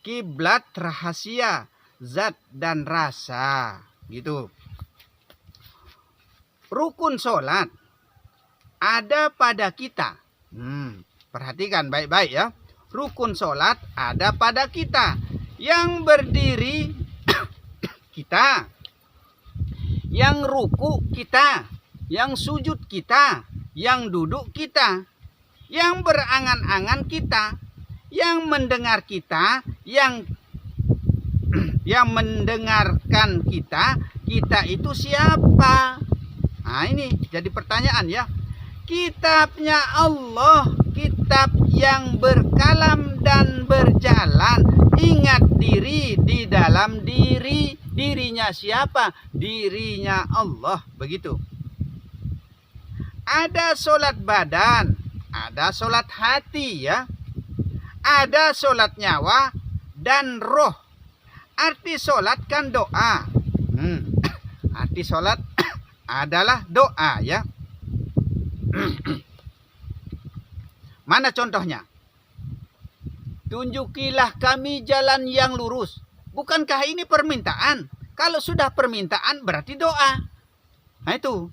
kiblat rahasia, zat dan rasa. Gitu. Rukun sholat ada pada kita. Perhatikan baik-baik ya. Rukun sholat ada pada kita. Yang berdiri kita, yang ruku kita, yang sujud kita, yang duduk kita, yang berangan-angan kita, yang mendengar kita, yang mendengarkan kita itu siapa? Nah ini jadi pertanyaan ya. Kitabnya Allah, kitab yang berkalam dan berjalan. Ingat diri di dalam diri. Dirinya siapa? Dirinya Allah. Begitu. Ada sholat badan, ada sholat hati ya. Ada sholat nyawa dan roh. Arti sholat kan doa. Arti sholat adalah doa ya. Mana contohnya? Tunjukilah kami jalan yang lurus. Bukankah ini permintaan? Kalau sudah permintaan berarti doa. Nah itu.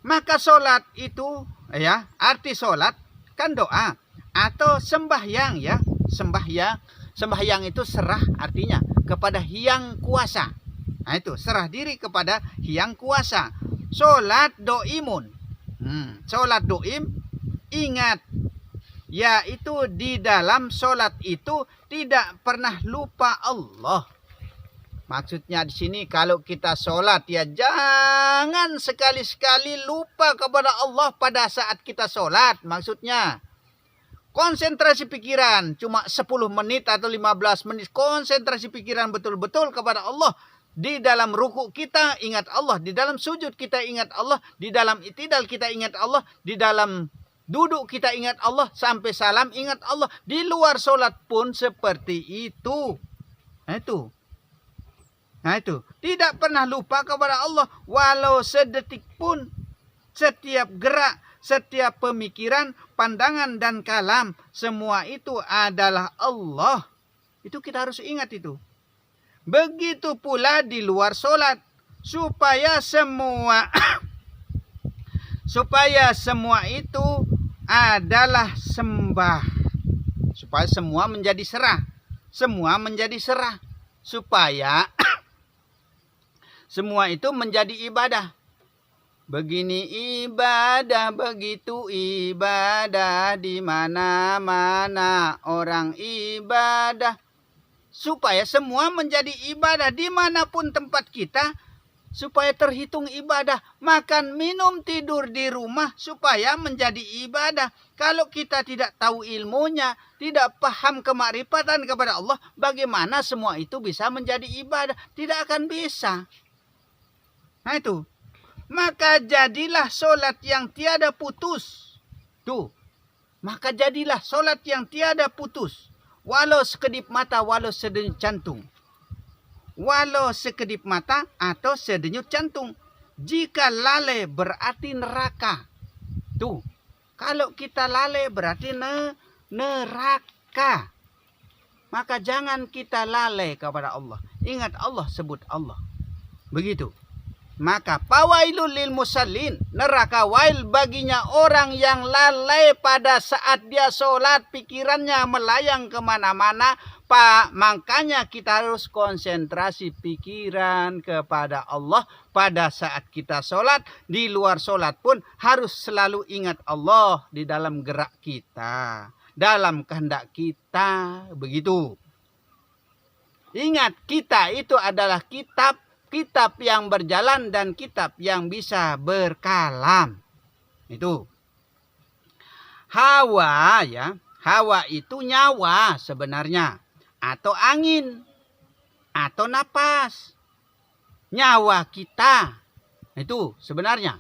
Maka sholat itu ya, arti sholat kan doa atau sembahyang ya. Sembahyang itu serah artinya kepada Hyang Kuasa. Nah itu, serah diri kepada Hyang Kuasa. Sholat doimun. Sholat doim, ingat. Yaitu di dalam sholat itu tidak pernah lupa Allah. Maksudnya di sini kalau kita sholat ya jangan sekali-sekali lupa kepada Allah pada saat kita sholat. Maksudnya konsentrasi pikiran cuma 10 menit atau 15 menit. Konsentrasi pikiran betul-betul kepada Allah. Di dalam ruku kita ingat Allah. Di dalam sujud kita ingat Allah. Di dalam itidal kita ingat Allah. Di dalam duduk kita ingat Allah. Sampai salam ingat Allah. Di luar sholat pun seperti itu. Nah itu. Tidak pernah lupa kepada Allah. Walau sedetik pun. Setiap gerak. Setiap pemikiran. Pandangan dan kalam. Semua itu adalah Allah. Itu kita harus ingat itu. Begitu pula di luar sholat. Supaya semua itu adalah sembah. Supaya semua menjadi serah. Semua menjadi serah. Supaya semua itu menjadi ibadah. Begini ibadah, begitu ibadah. Di mana-mana orang ibadah. Supaya semua menjadi ibadah dimanapun tempat kita. Supaya terhitung ibadah. Makan, minum, tidur di rumah. Supaya menjadi ibadah. Kalau kita tidak tahu ilmunya. Tidak paham kemakrifatan kepada Allah. Bagaimana semua itu bisa menjadi ibadah? Tidak akan bisa. Nah itu. Maka jadilah sholat yang tiada putus. Tuh. Maka jadilah sholat yang tiada putus. Walau sekedip mata, walau sedenyut jantung. Walau sekedip mata atau sedenyut jantung. Jika lalai berarti neraka. Tuh. Kalau kita lalai berarti neraka. Maka jangan kita lalai kepada Allah. Ingat Allah, sebut Allah. Begitu. Maka pawailul lil musallin, neraka wail baginya orang yang lalai pada saat dia sholat, pikirannya melayang kemana-mana. Makanya kita harus konsentrasi pikiran kepada Allah pada saat kita sholat. Di luar sholat pun harus selalu ingat Allah di dalam gerak kita, dalam kehendak kita. Begitu. Ingat, kita itu adalah kitab yang berjalan dan kitab yang bisa berkalam. Itu. Hawa ya. Hawa itu nyawa sebenarnya. Atau angin. Atau napas. Nyawa kita. Itu sebenarnya.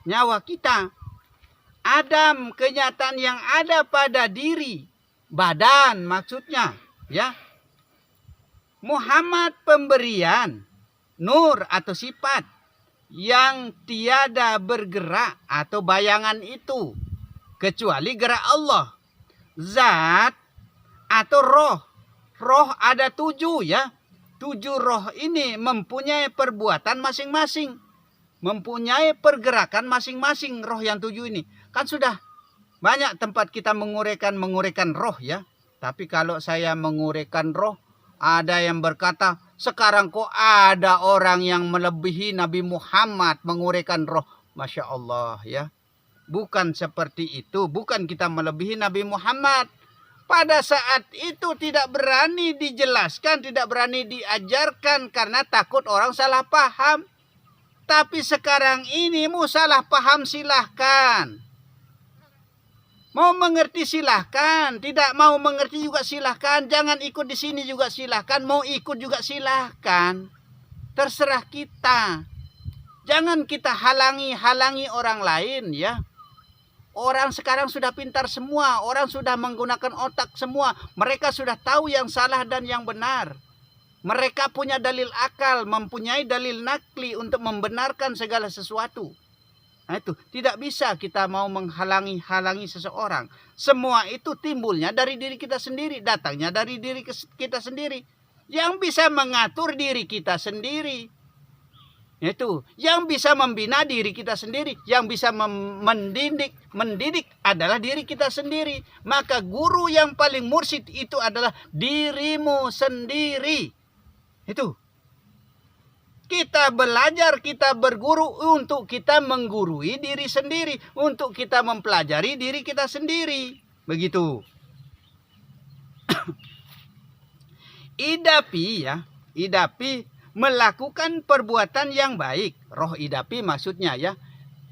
Nyawa kita. Adam, kenyataan yang ada pada diri. Badan maksudnya. Ya. Muhammad pemberian, nur atau sifat yang tiada bergerak atau bayangan itu kecuali gerak Allah. Zat atau roh. Roh ada 7 ya. 7 roh ini mempunyai perbuatan masing-masing. Mempunyai pergerakan masing-masing roh yang 7 ini. Kan sudah banyak tempat kita menguraikan roh ya. Tapi kalau saya menguraikan roh, ada yang berkata, sekarang kok ada orang yang melebihi Nabi Muhammad menguraikan roh. Masya Allah ya. Bukan seperti itu. Bukan kita melebihi Nabi Muhammad. Pada saat itu tidak berani dijelaskan, tidak berani diajarkan karena takut orang salah paham. Tapi sekarang ini mau salah paham silahkan. Mau mengerti silahkan, tidak mau mengerti juga silahkan. Jangan ikut di sini juga silahkan, mau ikut juga silahkan. Terserah kita. Jangan kita halangi orang lain ya. Orang sekarang sudah pintar semua, orang sudah menggunakan otak semua. Mereka sudah tahu yang salah dan yang benar. Mereka punya dalil akal, mempunyai dalil nakli untuk membenarkan segala sesuatu. Nah itu, tidak bisa kita mau menghalangi seseorang. Semua itu timbulnya dari diri kita sendiri, datangnya dari diri kita sendiri. Yang bisa mengatur diri kita sendiri. Itu yang bisa membina diri kita sendiri, yang bisa mendidik adalah diri kita sendiri. Maka guru yang paling mursyid itu adalah dirimu sendiri. Itu. Kita belajar, kita berguru untuk kita menggurui diri sendiri, untuk kita mempelajari diri kita sendiri. Begitu. Idapi melakukan perbuatan yang baik. Roh idapi maksudnya ya.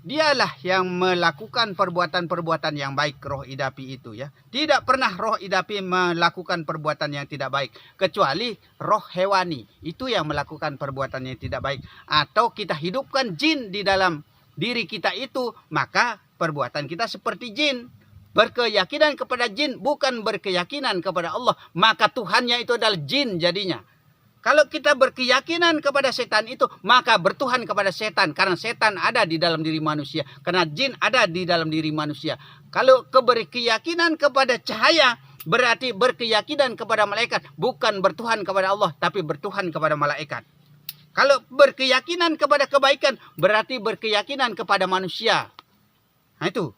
Dialah yang melakukan perbuatan-perbuatan yang baik, roh idapi itu ya. Tidak pernah roh idapi melakukan perbuatan yang tidak baik. Kecuali roh hewani. Itu yang melakukan perbuatan yang tidak baik. Atau kita hidupkan jin di dalam diri kita itu. Maka perbuatan kita seperti jin. Berkeyakinan kepada jin, bukan berkeyakinan kepada Allah. Maka Tuhannya itu adalah jin jadinya. Kalau kita berkeyakinan kepada setan itu, maka bertuhan kepada setan. Karena setan ada di dalam diri manusia. Karena jin ada di dalam diri manusia. Kalau berkeyakinan kepada cahaya, berarti berkeyakinan kepada malaikat. Bukan bertuhan kepada Allah, tapi bertuhan kepada malaikat. Kalau berkeyakinan kepada kebaikan, berarti berkeyakinan kepada manusia. Nah itu.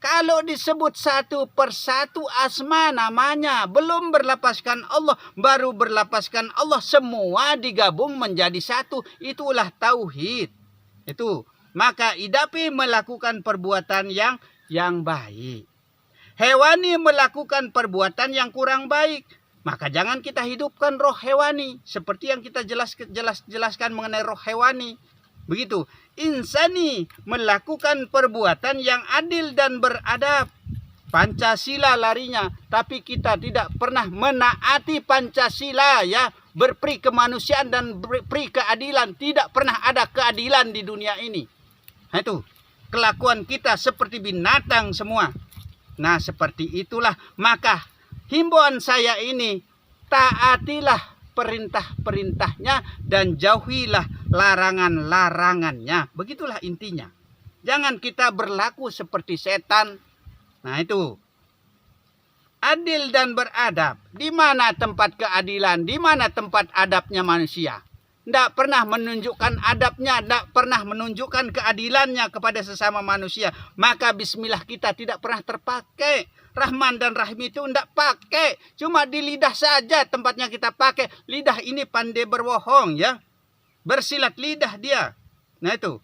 Kalau disebut satu persatu asma namanya, belum berlapaskan Allah, baru berlapaskan Allah, semua digabung menjadi satu. Itulah tauhid. Itu. Maka idapi melakukan perbuatan yang baik. Hewani melakukan perbuatan yang kurang baik. Maka jangan kita hidupkan roh hewani. Seperti yang kita jelaskan mengenai roh hewani. Begitu. Insani melakukan perbuatan yang adil dan beradab. Pancasila larinya, tapi kita tidak pernah menaati Pancasila ya. Berperi kemanusiaan dan berperi keadilan. Tidak pernah ada keadilan di dunia ini. Nah itu, kelakuan kita seperti binatang semua. Nah seperti itulah, maka himbauan saya ini, taatilah perintah-perintahnya dan jauhilah larangan-larangannya. Begitulah intinya. Jangan kita berlaku seperti setan. Nah itu. Adil dan beradab. Di mana tempat keadilan? Di mana tempat adabnya manusia? Tidak pernah menunjukkan adabnya. Tidak pernah menunjukkan keadilannya kepada sesama manusia. Maka bismillah kita tidak pernah terpakai. Rahman dan Rahim itu tidak pakai. Cuma di lidah saja tempatnya kita pakai. Lidah ini pandai berbohong ya. Bersilat lidah dia. Nah itu.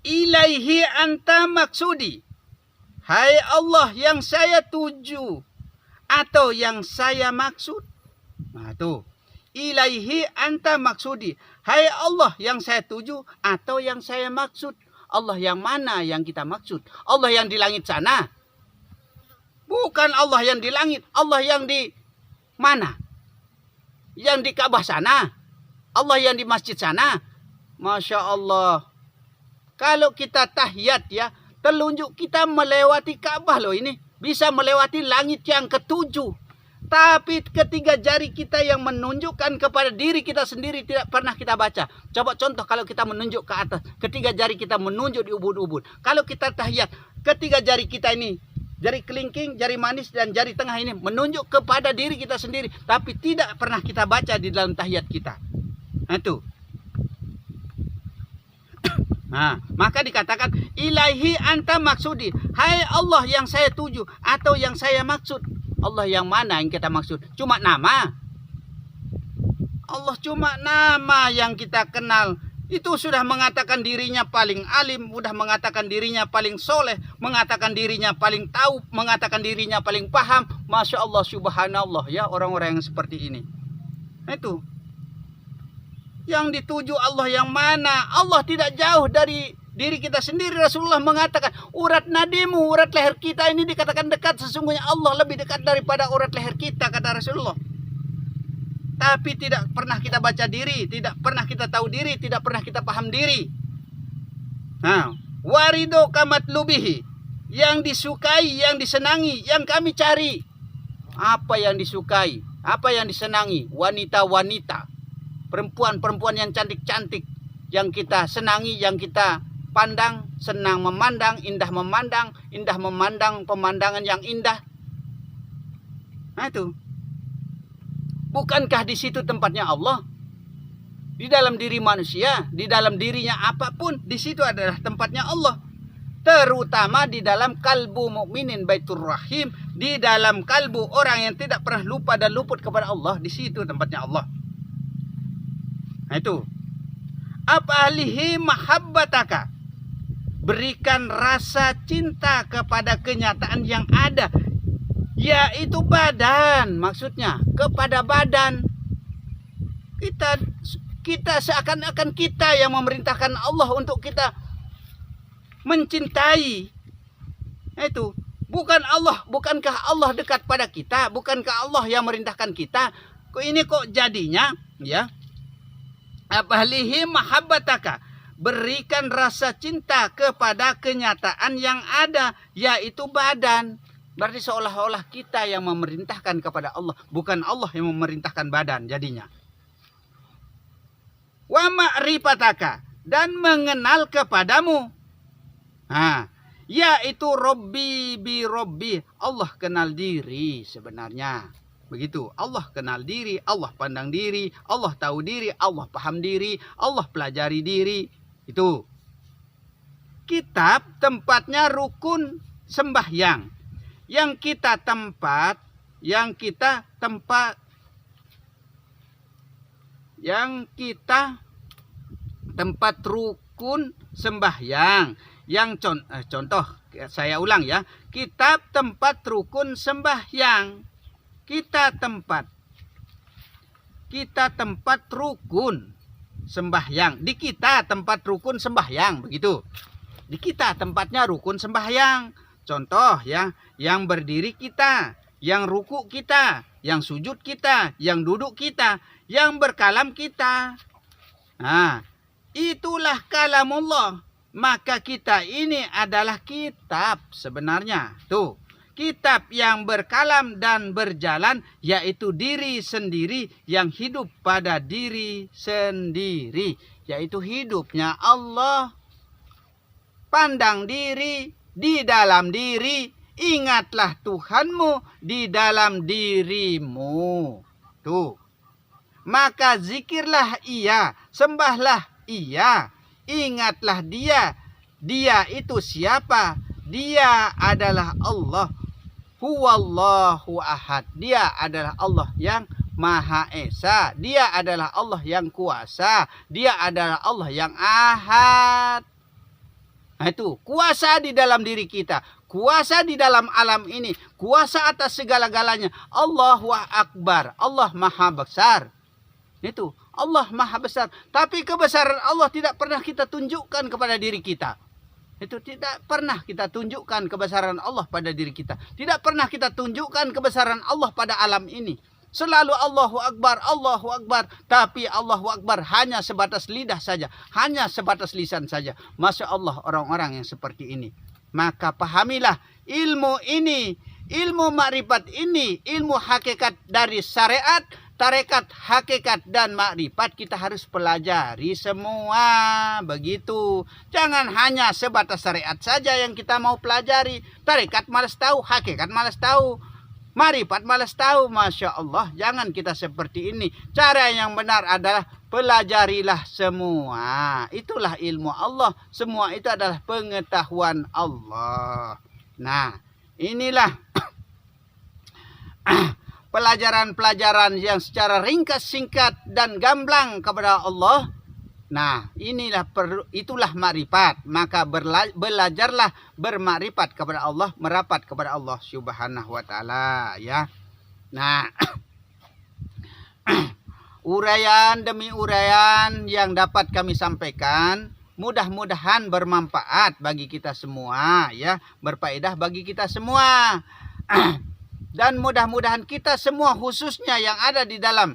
Ilaihi anta maksudi. Hai Allah yang saya tuju. Atau yang saya maksud. Nah itu. Ilaihi anta maksudi. Hai Allah yang saya tuju. Atau yang saya maksud. Allah yang mana yang kita maksud? Allah yang di langit sana. Bukan Allah yang di langit, Allah yang di mana? Yang di Ka'bah sana. Allah yang di masjid sana. Masya Allah. Kalau kita tahiyat ya, telunjuk kita melewati Ka'bah loh ini. Bisa melewati langit yang ketujuh. Tapi ketiga jari kita yang menunjukkan kepada diri kita sendiri tidak pernah kita baca. Coba contoh kalau kita menunjuk ke atas. Ketiga jari kita menunjuk di ubun-ubun. Kalau kita tahiyat, ketiga jari kita ini jari kelingking, jari manis, dan jari tengah ini menunjuk kepada diri kita sendiri, tapi tidak pernah kita baca di dalam tahiyat kita. Nah, itu. Nah, maka dikatakan ilahi anta maksudi. Hai Allah yang saya tuju atau yang saya maksud. Allah yang mana yang kita maksud? Cuma nama. Allah cuma nama yang kita kenal. Itu sudah mengatakan dirinya paling alim, sudah mengatakan dirinya paling soleh, mengatakan dirinya paling tahu, mengatakan dirinya paling paham. Masya Allah, subhanallah ya orang-orang yang seperti ini. Itu. Yang dituju Allah yang mana? Allah tidak jauh dari diri kita sendiri. Rasulullah mengatakan urat nadimu, urat leher kita ini dikatakan dekat. Sesungguhnya Allah lebih dekat daripada urat leher kita, kata Rasulullah. Tapi tidak pernah kita baca diri, tidak pernah kita tahu diri, tidak pernah kita paham diri. Nah, warido kamat lubihi, yang disukai, yang disenangi, yang kami cari. Apa yang disukai? Apa yang disenangi? Wanita-wanita, perempuan-perempuan yang cantik-cantik, yang kita senangi, yang kita pandang, senang memandang, indah memandang pemandangan yang indah. Nah itu. Bukankah di situ tempatnya Allah? Di dalam diri manusia, di dalam dirinya apapun, di situ adalah tempatnya Allah. Terutama di dalam kalbu mukminin baitur rahim, di dalam kalbu orang yang tidak pernah lupa dan luput kepada Allah, di situ tempatnya Allah. Nah itu. Apalihi mahabbataka. Berikan rasa cinta kepada kenyataan yang ada. Yaitu badan, maksudnya kepada badan. Kita seakan-akan kita yang memerintahkan Allah untuk kita mencintai. Itu bukan Allah, bukankah Allah dekat pada kita? Bukankah Allah yang merintahkan kita? Ini kok jadinya ya? Apalihi mahabbataka. Berikan rasa cinta kepada kenyataan yang ada, yaitu badan. Berarti seolah-olah kita yang memerintahkan kepada Allah, bukan Allah yang memerintahkan badan jadinya. Wa ma'rifataka, dan mengenal kepadamu. Nah, yaitu Robbi bi Robbi. Allah kenal diri sebenarnya. Begitu. Allah kenal diri, Allah pandang diri, Allah tahu diri, Allah paham diri, Allah pelajari diri. Itu. Kitab tempatnya rukun sembahyang. Yang kita tempat rukun sembahyang. Yang contoh saya ulang ya. Kitab tempat rukun sembahyang. Kita tempat rukun sembahyang. Di kita tempat rukun sembahyang, begitu. Di kita tempatnya rukun sembahyang. Contoh ya, yang berdiri kita, yang ruku kita, yang sujud kita, yang duduk kita, yang berkalam kita. Nah, itulah kalamullah. Maka kita ini adalah kitab sebenarnya. Tuh, kitab yang berkalam dan berjalan, yaitu diri sendiri yang hidup pada diri sendiri, yaitu hidupnya Allah. Pandang diri di dalam diri, ingatlah Tuhanmu di dalam dirimu. Tuh. Maka zikirlah ia, sembahlah ia, ingatlah dia. Dia itu siapa? Dia adalah Allah. Huwallahu ahad. Dia adalah Allah yang Maha Esa. Dia adalah Allah yang kuasa. Dia adalah Allah yang ahad. Nah itu kuasa di dalam diri kita, kuasa di dalam alam ini, kuasa atas segala-galanya. Allahu Akbar, Allah Maha Besar. Itu Allah Maha Besar. Tapi kebesaran Allah tidak pernah kita tunjukkan kepada diri kita. Itu tidak pernah kita tunjukkan kebesaran Allah pada diri kita. Tidak pernah kita tunjukkan kebesaran Allah pada alam ini. Selalu Allahu Akbar, Allahu Akbar. Tapi Allahu Akbar hanya sebatas lidah saja. Hanya sebatas lisan saja. Masya Allah orang-orang yang seperti ini. Maka pahamilah ilmu ini. Ilmu makrifat ini. Ilmu hakikat dari syariat. tarekat, hakikat, dan makrifat kita harus pelajari semua. Begitu. Jangan hanya sebatas syariat saja yang kita mau pelajari. Tarekat malas tahu, hakikat malas tahu, makrifat malas tahu. Masya Allah, jangan kita seperti ini. Cara yang benar adalah pelajarilah semua. Itulah ilmu Allah. Semua itu adalah pengetahuan Allah. Nah, inilah pelajaran-pelajaran yang secara ringkas, singkat, dan gamblang kepada Allah. Nah, itulah makrifat. Maka belajarlah bermakrifat kepada Allah, merapat kepada Allah Subhanahu wa taala, ya. Nah, uraian demi uraian yang dapat kami sampaikan mudah-mudahan bermanfaat bagi kita semua, ya, berfaedah bagi kita semua. Dan mudah-mudahan kita semua, khususnya yang ada di dalam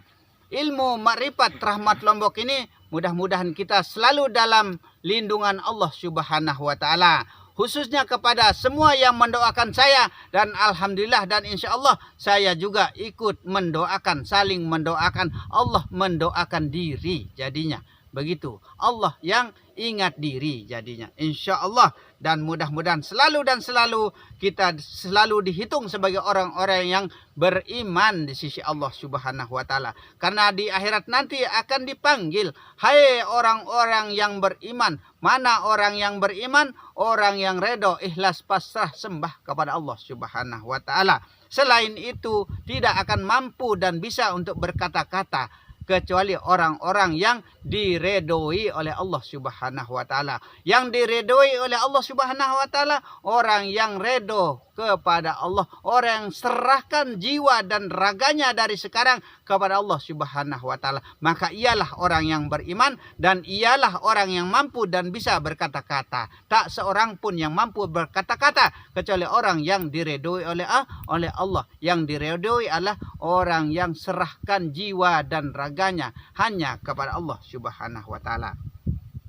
ilmu makrifat Rahmat Lombok ini, mudah-mudahan kita selalu dalam lindungan Allah Subhanahu wa taala. Khususnya kepada semua yang mendoakan saya, dan alhamdulillah dan insya Allah saya juga ikut mendoakan, saling mendoakan. Allah mendoakan diri jadinya. Begitu. Allah yang ingat diri jadinya. Insya Allah. Dan mudah-mudahan selalu dan selalu kita selalu dihitung sebagai orang-orang yang beriman di sisi Allah Subhanahu wa taala. Karena di akhirat nanti akan dipanggil, hai orang-orang yang beriman. Mana orang yang beriman? Orang yang redo, ikhlas, pasrah, sembah kepada Allah Subhanahu wa taala. Selain itu tidak akan mampu dan bisa untuk berkata-kata kecuali orang-orang yang diredoi oleh Allah Subhanahu wa taala. Yang diredoi oleh Allah Subhanahu wa taala orang yang redo kepada Allah, orang yang serahkan jiwa dan raganya dari sekarang kepada Allah Subhanahu wa taala. Maka ialah orang yang beriman dan ialah orang yang mampu dan bisa berkata-kata. Tak seorang pun yang mampu berkata-kata kecuali orang yang diredoi oleh Allah. Yang diredoi adalah orang yang serahkan jiwa dan raganya hanya kepada Allah Subhanahu wa taala.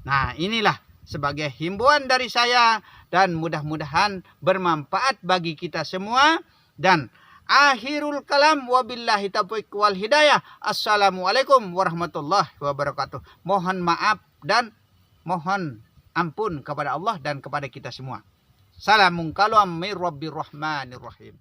Nah, inilah sebagai himbauan dari saya dan mudah-mudahan bermanfaat bagi kita semua. Dan akhirul kalam wabillahi taufiq wal hidayah. Assalamualaikum warahmatullahi wabarakatuh. Mohon maaf dan mohon ampun kepada Allah dan kepada kita semua. Salamun kalam mir rabbir rahmanir rahim.